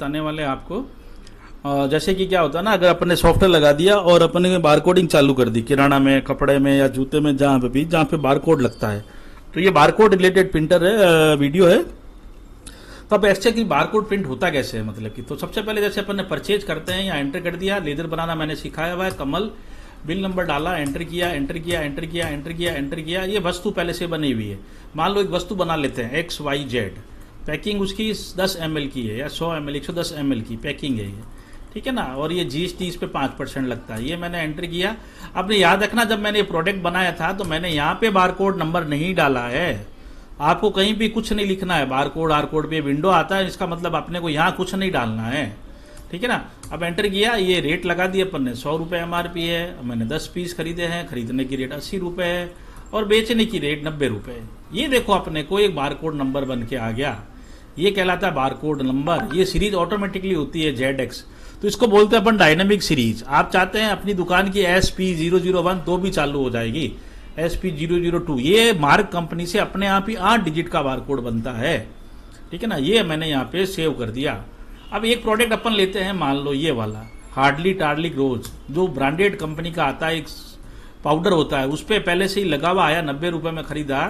बताने वाले हैं आपको। जैसे कि क्या होता है ना, अगर अपन ने सॉफ्टवेयर लगा दिया और अपन ने बारकोडिंग चालू कर दी, किराना में, कपड़े में या जूते में, जहाँ पे भी जहाँ पे बारकोड लगता है, तो ये बारकोड रिलेटेड प्रिंटर है, वीडियो है। तो अब ऐसे कि बारकोड प्रिंट होता कैसे है, मतलब कि तो सबसे पहले जैसे अपन ने परचेज करते हैं, या एंटर कर दिया, लेजर बनाना मैंने सिखाया हुआ है, कमल, बिल नंबर डाला, एंटर किया, एंटर किया, एंटर किया, एंटर किया, एंटर किया। ये वस्तु पहले से बनी हुई है। मान लो एक वस्तु बना लेते हैं XYZ, पैकिंग उसकी 10 ml की है या 100 ml, 110 ml की पैकिंग है ये, ठीक है ना। और ये GST इस पे 5% लगता है। ये मैंने एंटर किया। आपने याद रखना, जब मैंने ये प्रोडक्ट बनाया था तो मैंने यहाँ पे बारकोड नंबर नहीं डाला है। आपको कहीं भी कुछ नहीं लिखना है। बारकोड आरकोड पे विंडो आता है, इसका मतलब अपने को यहाँ कुछ नहीं डालना है, ठीक है ना। अब एंटर किया, ये रेट लगा दिया अपन ने, 100 रुपये MRP है। मैंने 10 पीस खरीदे हैं, खरीदने की रेट 80 रुपये है और बेचने की रेट 90 रुपये। ये देखो अपने को एक बारकोड नंबर बन के आ गया। ये कहलाता है बारकोड नंबर। ये सीरीज ऑटोमेटिकली होती है ZX, तो इसको बोलते हैं अपन डायनेमिक सीरीज। आप चाहते हैं अपनी दुकान की SP001 तो भी चालू हो जाएगी, SP002। ये मार्क कंपनी से अपने आप ही 8 डिजिट का बारकोड बनता है, ठीक है ना। ये मैंने यहाँ पे सेव कर दिया। अब एक प्रोडक्ट अपन लेते हैं, मान लो ये वाला हार्डली टार्लिक रोज, जो ब्रांडेड कंपनी का आता है, एक पाउडर होता है, उस पर पहले से ही लगा हुआ आया, 90 रुपये में खरीदा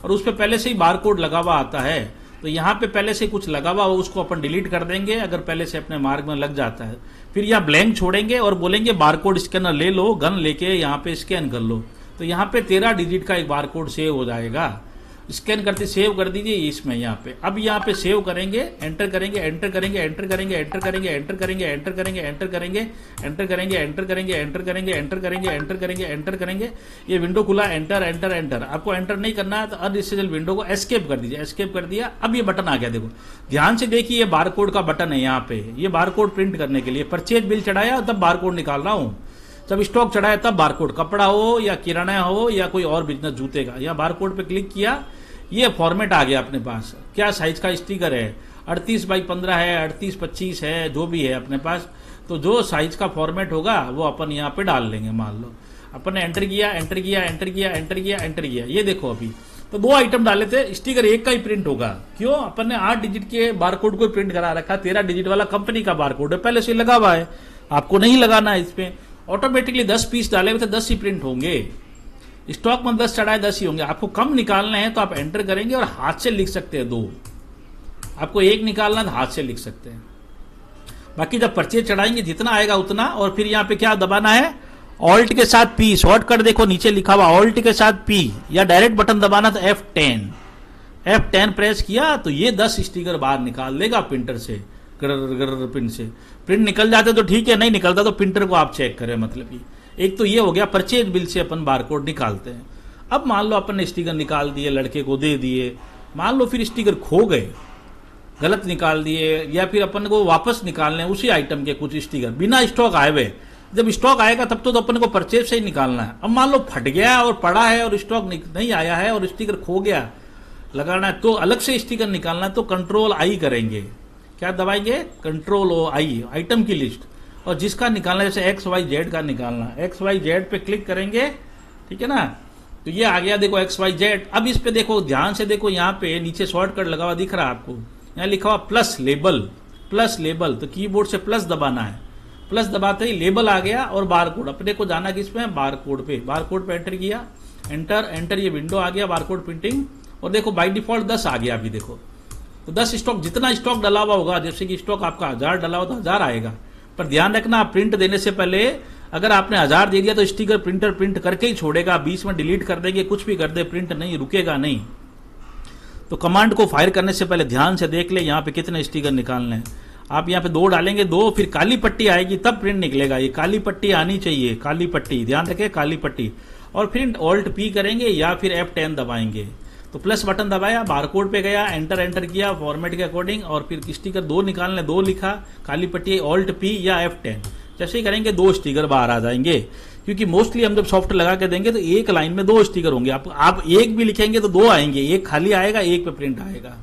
और उस पर पहले से ही बारकोड लगा हुआ आता है। तो यहाँ पे पहले से कुछ लगा हुआ, उसको अपन डिलीट कर देंगे अगर पहले से अपने मार्क में लग जाता है। फिर यहाँ ब्लैंक छोड़ेंगे और बोलेंगे बारकोड स्कैनर ले लो, गन लेके यहाँ पे स्कैन कर लो। तो यहाँ पे 13 डिजिट का एक बारकोड सेव हो जाएगा। स्कैन करते सेव कर दीजिए इसमें, यहाँ पे। अब यहाँ पे सेव करेंगे, एंटर करेंगे, एंटर करेंगे, एंटर करेंगे, एंटर करेंगे, एंटर करेंगे, एंटर करेंगे, एंटर करेंगे, एंटर करेंगे, एंटर करेंगे, एंटर करेंगे, एंटर करेंगे, एंटर करेंगे, एंटर करेंगे। ये विंडो खुला, एंटर एंटर एंटर। आपको एंटर नहीं करना है तो अनडिसेबल विंडो को एस्केप कर दीजिए। एस्केप कर दिया। अब ये बटन आ गया, देखो ध्यान से देखिए, ये बारकोड का बटन है यहाँ पे। ये बारकोड प्रिंट करने के लिए परचेज बिल चढ़ाया तब बारकोड निकाल रहा हूँ, जब स्टॉक चढ़ाया तब बारकोड, कपड़ा हो या किराना हो या कोई और बिजनेस जूते का। यहाँ बारकोड पे क्लिक किया, ये फॉर्मेट आ गया अपने पास। क्या साइज का स्टिकर है, 38x15 है, 38x25 है, जो भी है अपने पास। तो जो साइज का फॉर्मेट होगा वो अपन यहाँ पे डाल लेंगे। मान लो अपन ने एंटर किया, एंटर किया, एंटर किया, एंटर किया, एंटर किया। ये देखो अभी तो 2 आइटम डाले थे, स्टिकर एक का ही प्रिंट होगा। क्यों? अपन ने 8 डिजिट के बारकोड को प्रिंट करा रखा। 13 डिजिट वाला कंपनी का बारकोड है, पहले से लगा हुआ है, आपको नहीं लगाना है। इसमें ऑटोमेटिकली 10 पीस डाले हुए थे, 10 ही प्रिंट होंगे। स्टॉक में 10 चढ़ाए 10 ही होंगे। आपको कम निकालने हैं तो आप एंटर करेंगे और हाथ से लिख सकते हैं 2। आपको 1 निकालना तो हाथ से लिख सकते हैं। बाकी जब पर्चे चढ़ाएंगे जितना आएगा उतना। और फिर यहाँ पे क्या दबाना है, ऑल्ट के साथ P। शॉर्टकट देखो नीचे लिखा हुआ ऑल्ट के साथ P, या डायरेक्ट बटन दबाना तो F10 प्रेस किया तो ये 10 स्टिकर बाहर निकाल देगा प्रिंटर से। प्रिंट से प्रिंट निकल जाते तो ठीक है, नहीं निकलता तो प्रिंटर को आप चेक करें। मतलब कि एक तो ये हो गया, परचेज बिल से अपन बारकोड निकालते हैं। अब मान लो अपन ने स्टिकर निकाल दिए, लड़के को दे दिए, मान लो फिर स्टिकर खो गए, गलत निकाल दिए, या फिर अपन को वापस निकालने उसी आइटम के कुछ स्टिकर बिना स्टॉक आए हुए। जब स्टॉक आएगा तब तो अपन को परचेज से ही निकालना है। अब मान लो फट गया और पड़ा है और स्टॉक नहीं आया है और स्टिकर खो गया, लगाना है तो अलग से स्टिकर निकालना है, तो Ctrl+I करेंगे। क्या दबाएंगे? Ctrl+I, आइटम की लिस्ट। और जिसका निकालना है, जैसे XYZ का निकालना, XYZ पे क्लिक करेंगे, ठीक है ना। तो ये आ गया, देखो XYZ। अब इस पे देखो, ध्यान से देखो, यहाँ पे नीचे शॉर्टकट लगा हुआ दिख रहा है आपको, यहाँ लिखा हुआ प्लस लेबल, प्लस लेबल। तो कीबोर्ड से प्लस दबाना है, प्लस दबाते ही लेबल आ गया और बारकोड। अपने को जाना किस पे? बारकोड पे। बारकोड पे एंटर किया, एंटर एंटर, ये विंडो आ गया बारकोड प्रिंटिंग। और देखो बाई डिफॉल्ट 10 आ गया। अभी देखो तो 10 स्टॉक, जितना स्टॉक डला हुआ होगा, जैसे कि स्टॉक आपका 1000 डला हुआ तो 1000 आएगा। पर ध्यान रखना, आप प्रिंट देने से पहले अगर आपने 1000 दे दिया तो स्टिकर प्रिंटर प्रिंट करके ही छोड़ेगा। बीच में डिलीट कर देंगे, कुछ भी कर दे, प्रिंट नहीं रुकेगा नहीं। तो कमांड को फायर करने से पहले ध्यान से देख ले यहाँ पे कितने स्टिकर निकालने हैं। आप यहाँ पे 2 डालेंगे, 2, फिर काली पट्टी आएगी तब प्रिंट निकलेगा। ये काली पट्टी आनी चाहिए, काली पट्टी, ध्यान रखें, काली पट्टी। और फिर Alt+P करेंगे या फिर F10 दबाएंगे। तो प्लस बटन दबाया, बारकोड पे गया, एंटर किया फॉर्मेट के अकॉर्डिंग, और फिर स्टिकर 2 निकालने, 2 लिखा, काली पट्टी, Alt+P या F10। जैसे ही करेंगे 2 स्टिकर बाहर आ जाएंगे। क्योंकि मोस्टली हम जब सॉफ्टवेयर लगा के देंगे तो एक लाइन में 2 स्टिकर होंगे। आप एक भी लिखेंगे तो 2 आएंगे, एक खाली आएगा, एक पे प्रिंट आएगा।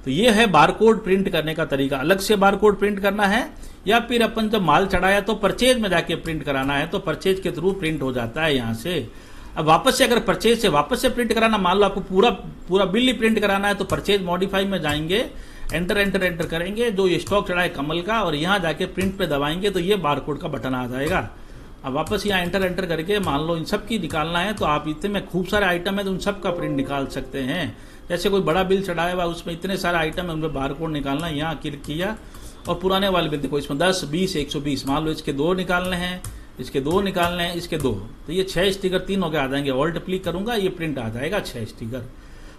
तो ये है बारकोड प्रिंट करने का तरीका। अलग से बारकोड प्रिंट करना है, या फिर अपन जब माल चढ़ाया तो परचेज में जाके प्रिंट कराना है, तो परचेज के थ्रू प्रिंट हो जाता है यहाँ से। अब वापस से अगर परचेज से वापस से प्रिंट कराना, मान लो आपको पूरा बिल ही प्रिंट कराना है, तो परचेज मॉडिफाई में जाएंगे, एंटर एंटर एंटर करेंगे, जो ये स्टॉक चढ़ा है कमल का, और यहाँ जाके प्रिंट पे दबाएंगे तो ये बारकोड का बटन आ जाएगा। अब वापस यहाँ एंटर एंटर करके मान लो इन सब की निकालना है, तो आप इतने में खूब सारे आइटम है तो उन सब का प्रिंट निकाल सकते हैं। जैसे कोई बड़ा बिल चढ़ाया हुआ उसमें इतने सारे आइटम है, उनमें बारकोड निकालना है, यहाँ क्लिक किया और पुराने वाले बिल देखो इसमें 10, 20, 120, मान लो इसके 2 निकालने हैं, इसके 2 निकालने हैं, इसके 2, तो ये 6 स्टिकर 3 होकर आ जाएंगे। ऑल्ट क्लिक करूंगा, ये प्रिंट आ जाएगा 6 स्टिकर।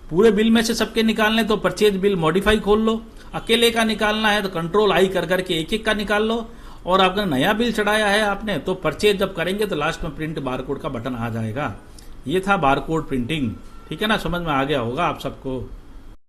पूरे बिल में से सबके निकालने तो परचेज बिल मॉडिफाई खोल लो, अकेले का निकालना है तो कंट्रोल आई कर करके एक एक का निकाल लो, और आपका नया बिल चढ़ाया है आपने तो परचेज जब करेंगे तो लास्ट में प्रिंट बारकोड का बटन आ जाएगा। ये था बारकोड प्रिंटिंग। ठीक है ना, समझ में आ गया होगा आप सबको।